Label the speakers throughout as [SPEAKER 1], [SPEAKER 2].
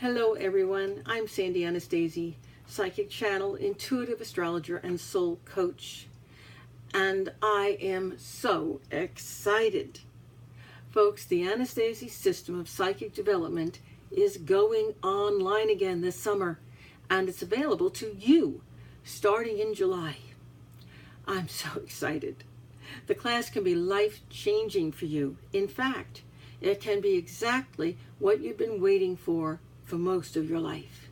[SPEAKER 1] Hello everyone, I'm Sandy Anastasi, psychic channel, intuitive astrologer, and soul coach. And I am so excited. Folks, the Anastasi system of psychic development is going online again this summer, and it's available to you starting in July. I'm so excited. The class can be life-changing for you. In fact, it can be exactly what you've been waiting for most of your life.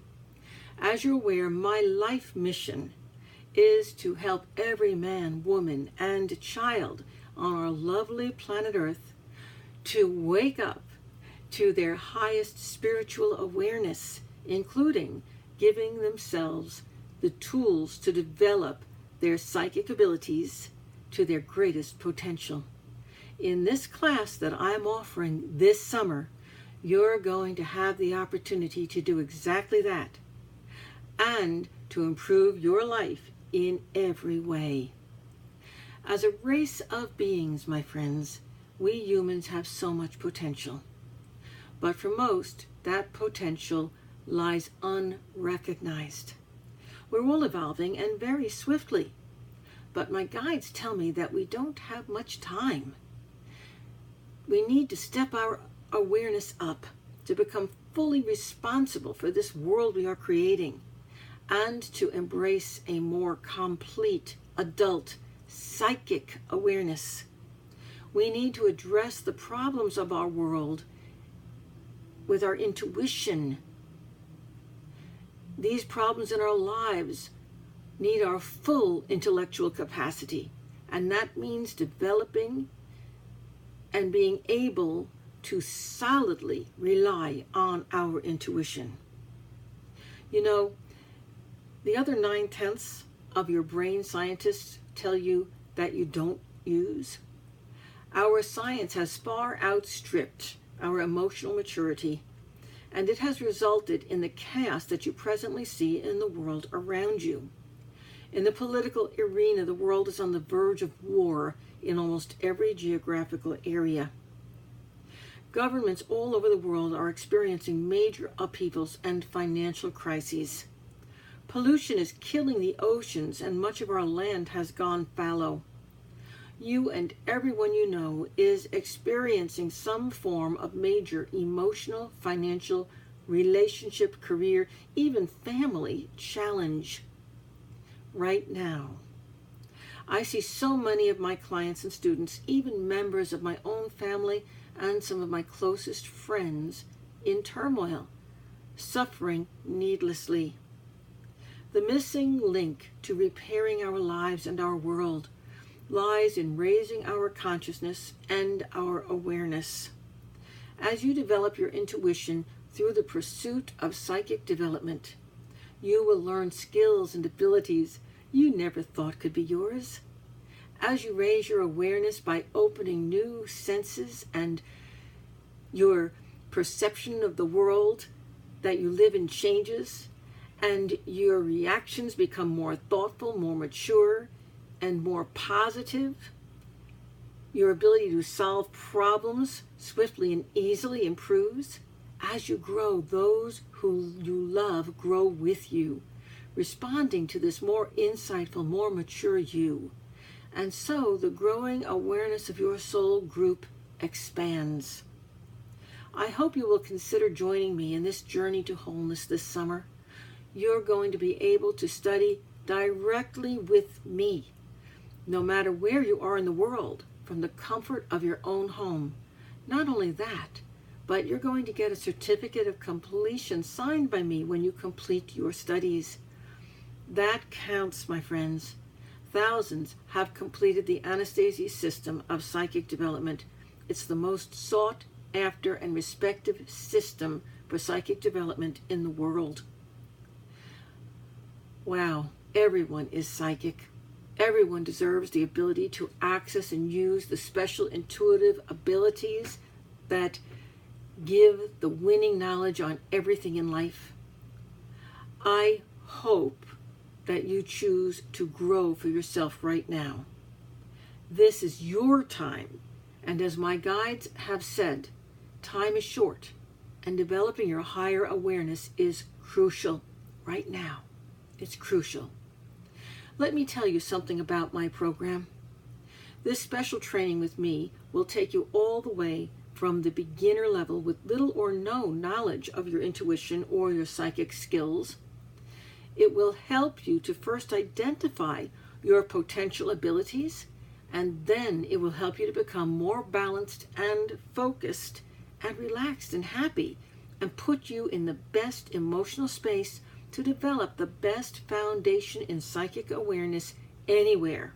[SPEAKER 1] As you're aware, my life mission is to help every man, woman, and child on our lovely planet Earth to wake up to their highest spiritual awareness, including giving themselves the tools to develop their psychic abilities to their greatest potential. In this class that I'm offering this summer, you're going to have the opportunity to do exactly that and to improve your life in every way. As a race of beings, my friends, we humans have so much potential. But for most, that potential lies unrecognized. We're all evolving and very swiftly. But my guides tell me that we don't have much time. We need to step our awareness up to become fully responsible for this world we are creating and to embrace a more complete adult psychic awareness. We need to address the problems of our world with our intuition. These problems in our lives need our full intellectual capacity, and that means developing and being able to solidly rely on our intuition. You know, the other 9/10 of your brain scientists tell you that you don't use. Our science has far outstripped our emotional maturity, and it has resulted in the chaos that you presently see in the world around you. In the political arena, the world is on the verge of war in almost every geographical area. Governments all over the world are experiencing major upheavals and financial crises. Pollution is killing the oceans, and much of our land has gone fallow. You and everyone you know is experiencing some form of major emotional, financial, relationship, career, even family challenge right now. I see so many of my clients and students, even members of my own family and some of my closest friends, in turmoil, suffering needlessly. The missing link to repairing our lives and our world lies in raising our consciousness and our awareness. As you develop your intuition through the pursuit of psychic development, you will learn skills and abilities you never thought could be yours. As you raise your awareness by opening new senses and your perception of the world that you live in changes, and your reactions become more thoughtful, more mature, and more positive, your ability to solve problems swiftly and easily improves. As you grow, those who you love grow with you, responding to this more insightful, more mature you. And so the growing awareness of your soul group expands. I hope you will consider joining me in this journey to wholeness this summer. You're going to be able to study directly with me, no matter where you are in the world, from the comfort of your own home. Not only that, but you're going to get a certificate of completion signed by me when you complete your studies. That counts, my friends. Thousands have completed the Anastasi system of psychic development. It's the most sought after and respected system for psychic development in the world. Wow, everyone is psychic. Everyone deserves the ability to access and use the special intuitive abilities that give the winning knowledge on everything in life. I hope that you choose to grow for yourself right now. This is your time, and as my guides have said, time is short and developing your higher awareness is crucial right now. It's crucial. Let me tell you something about my program. This special training with me will take you all the way from the beginner level with little or no knowledge of your intuition or your psychic skills. It will help you to first identify your potential abilities, and then it will help you to become more balanced and focused and relaxed and happy, and put you in the best emotional space to develop the best foundation in psychic awareness anywhere.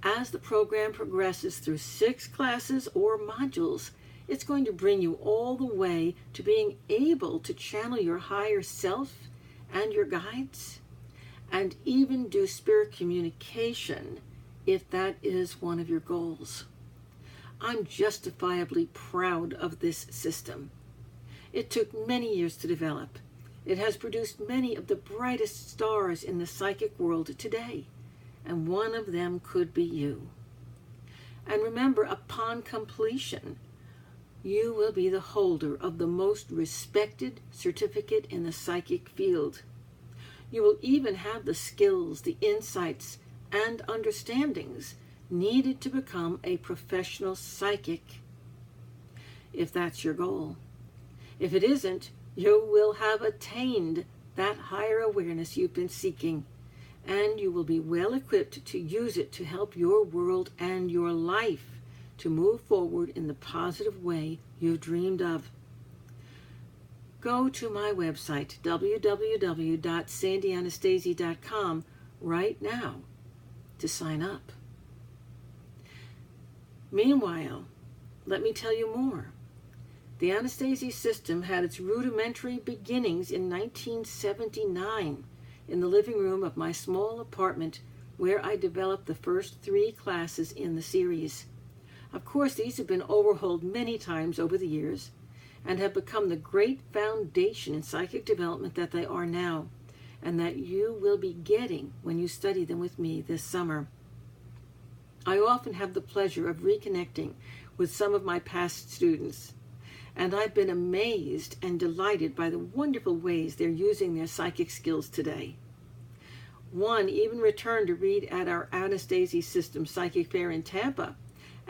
[SPEAKER 1] As the program progresses through 6 classes or modules, it's going to bring you all the way to being able to channel your higher self and your guides, and even do spirit communication if that is one of your goals. I'm justifiably proud of this system. It took many years to develop. It has produced many of the brightest stars in the psychic world today, and one of them could be you. And remember, upon completion, you will be the holder of the most respected certificate in the psychic field. You will even have the skills, the insights, and understandings needed to become a professional psychic, if that's your goal. If it isn't, you will have attained that higher awareness you've been seeking, and you will be well equipped to use it to help your world and your life to move forward in the positive way you've dreamed of. Go to my website, www.sandyanastasi.com, right now to sign up. Meanwhile, let me tell you more. The Anastasi system had its rudimentary beginnings in 1979 in the living room of my small apartment, where I developed the first 3 classes in the series. Of course, these have been overhauled many times over the years and have become the great foundation in psychic development that they are now, and that you will be getting when you study them with me this summer. I often have the pleasure of reconnecting with some of my past students, and I've been amazed and delighted by the wonderful ways they're using their psychic skills today. One even returned to read at our Anastasi System Psychic Fair in Tampa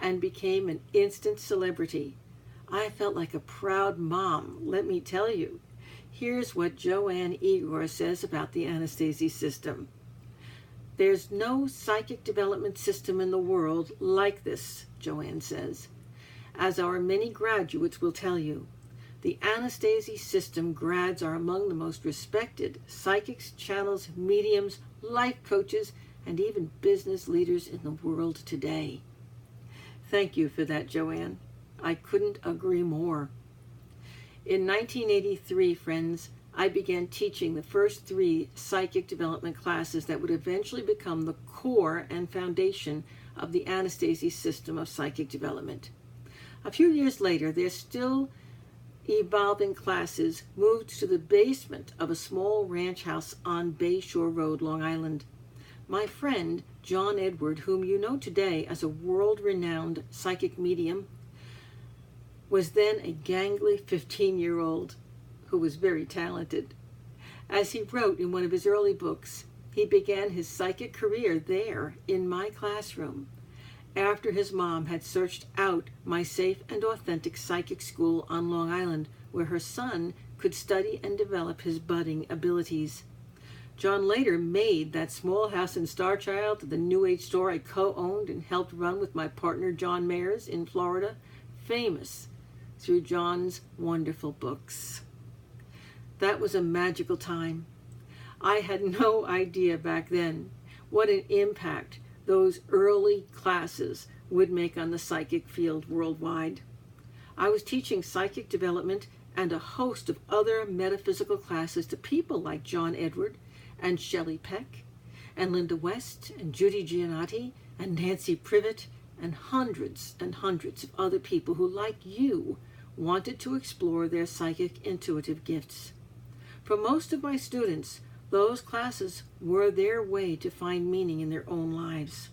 [SPEAKER 1] and became an instant celebrity. I felt like a proud mom, let me tell you. Here's what Joanne Igor says about the Anastasi system. There's no psychic development system in the world like this, Joanne says. As our many graduates will tell you, the Anastasi system grads are among the most respected psychics, channels, mediums, life coaches, and even business leaders in the world today. Thank you for that, Joanne. I couldn't agree more. In 1983, friends, I began teaching the first 3 psychic development classes that would eventually become the core and foundation of the Anastasi system of psychic development. A few years later, their still evolving classes moved to the basement of a small ranch house on Bayshore Road, Long Island. My friend, John Edward, whom you know today as a world-renowned psychic medium, was then a gangly 15-year-old who was very talented. As he wrote in one of his early books, he began his psychic career there in my classroom, after his mom had searched out my safe and authentic psychic school on Long Island, where her son could study and develop his budding abilities. John later made that small house in Starchild, the New Age store I co-owned and helped run with my partner John Mayers in Florida, famous through John's wonderful books. That was a magical time. I had no idea back then what an impact those early classes would make on the psychic field worldwide. I was teaching psychic development and a host of other metaphysical classes to people like John Edward and Shelley Peck and Linda West and Judy Giannotti and Nancy Privet and hundreds of other people who, like you, wanted to explore their psychic intuitive gifts. For most of my students, those classes were their way to find meaning in their own lives,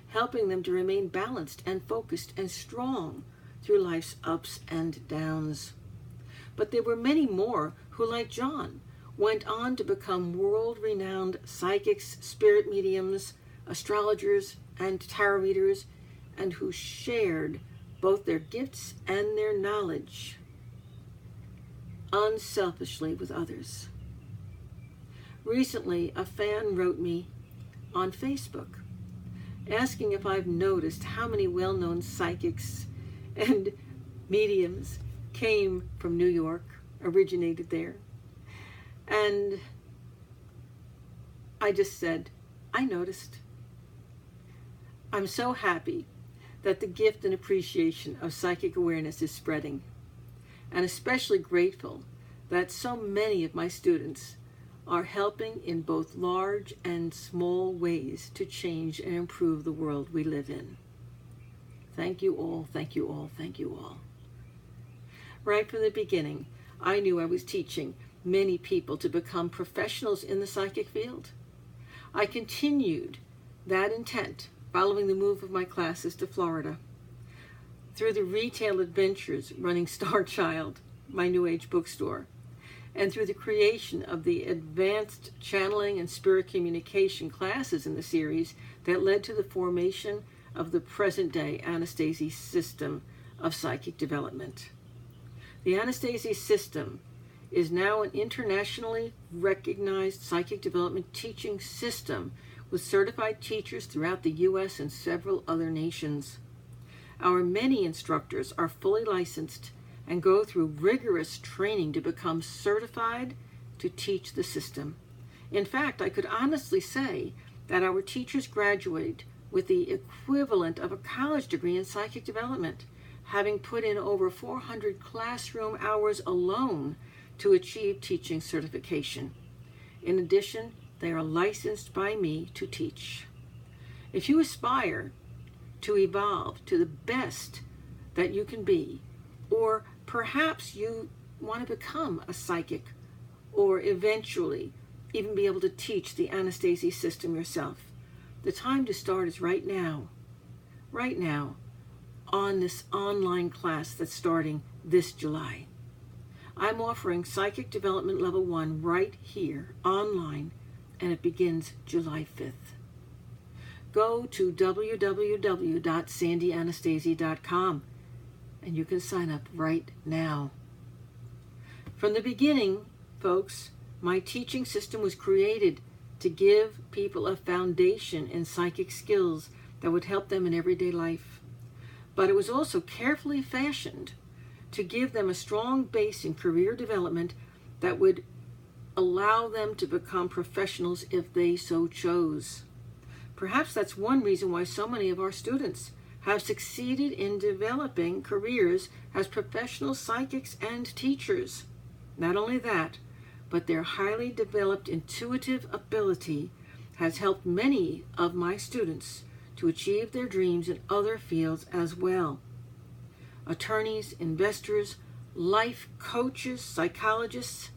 [SPEAKER 1] helping them to remain balanced and focused and strong through life's ups and downs. But there were many more who, like John, went on to become world-renowned psychics, spirit mediums, astrologers, and tarot readers, and who shared both their gifts and their knowledge unselfishly with others. Recently, a fan wrote me on Facebook asking if I've noticed how many well-known psychics and mediums came from New York, originated there. And I just said, I noticed. I'm so happy that the gift and appreciation of psychic awareness is spreading, and especially grateful that so many of my students are helping in both large and small ways to change and improve the world we live in. Thank you all, thank you all, thank you all. Right from the beginning, I knew I was teaching many people to become professionals in the psychic field. I continued that intent following the move of my classes to Florida. Through the retail adventures running Star Child, my New Age bookstore, and through the creation of the advanced channeling and spirit communication classes in the series that led to the formation of the present-day Anastasi system of psychic development. The Anastasi system is now an internationally recognized psychic development teaching system with certified teachers throughout the U.S. and several other nations. Our many instructors are fully licensed and go through rigorous training to become certified to teach the system. In fact, I could honestly say that our teachers graduate with the equivalent of a college degree in psychic development, having put in over 400 classroom hours alone to achieve teaching certification. In addition, they are licensed by me to teach. If you aspire to evolve to the best that you can be, or perhaps you want to become a psychic, or eventually even be able to teach the Anastasi system yourself, the time to start is right now, on this online class that's starting this July. I'm offering Psychic Development Level 1 right here, online, and it begins July 5th. Go to www.sandyanastasi.com and you can sign up right now. From the beginning, folks, my teaching system was created to give people a foundation in psychic skills that would help them in everyday life. But it was also carefully fashioned to give them a strong base in career development that would allow them to become professionals if they so chose. Perhaps that's one reason why so many of our students have succeeded in developing careers as professional psychics and teachers. Not only that, but their highly developed intuitive ability has helped many of my students to achieve their dreams in other fields as well. Attorneys, investors, life coaches, psychologists,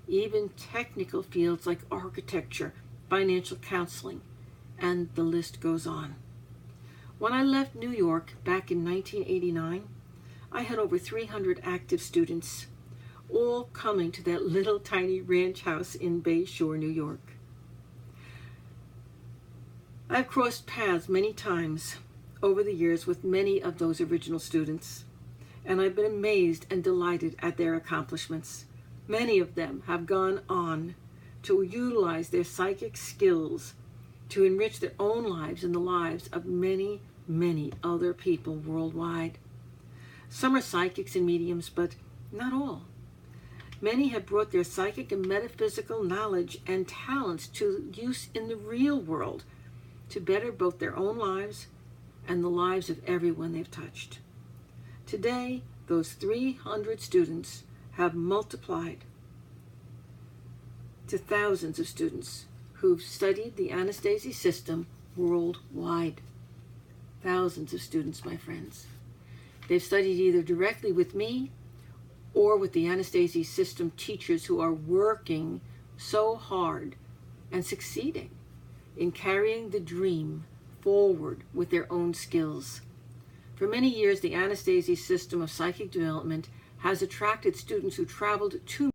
[SPEAKER 1] even technical fields like architecture, financial counseling, and the list goes on. When I left New York back in 1989, I had over 300 active students, all coming to that little tiny ranch house in Bay Shore, New York. I've crossed paths many times over the years with many of those original students, and I've been amazed and delighted at their accomplishments. Many of them have gone on to utilize their psychic skills to enrich their own lives and the lives of many, many other people worldwide. Some are psychics and mediums, but not all. Many have brought their psychic and metaphysical knowledge and talents to use in the real world to better both their own lives and the lives of everyone they've touched. Today, those 300 students have multiplied to thousands of students who've studied the Anastasi system worldwide. Thousands of students, my friends. They've studied either directly with me or with the Anastasi system teachers who are working so hard and succeeding in carrying the dream forward with their own skills. For many years, the Anastasi system of psychic development has attracted students who traveled to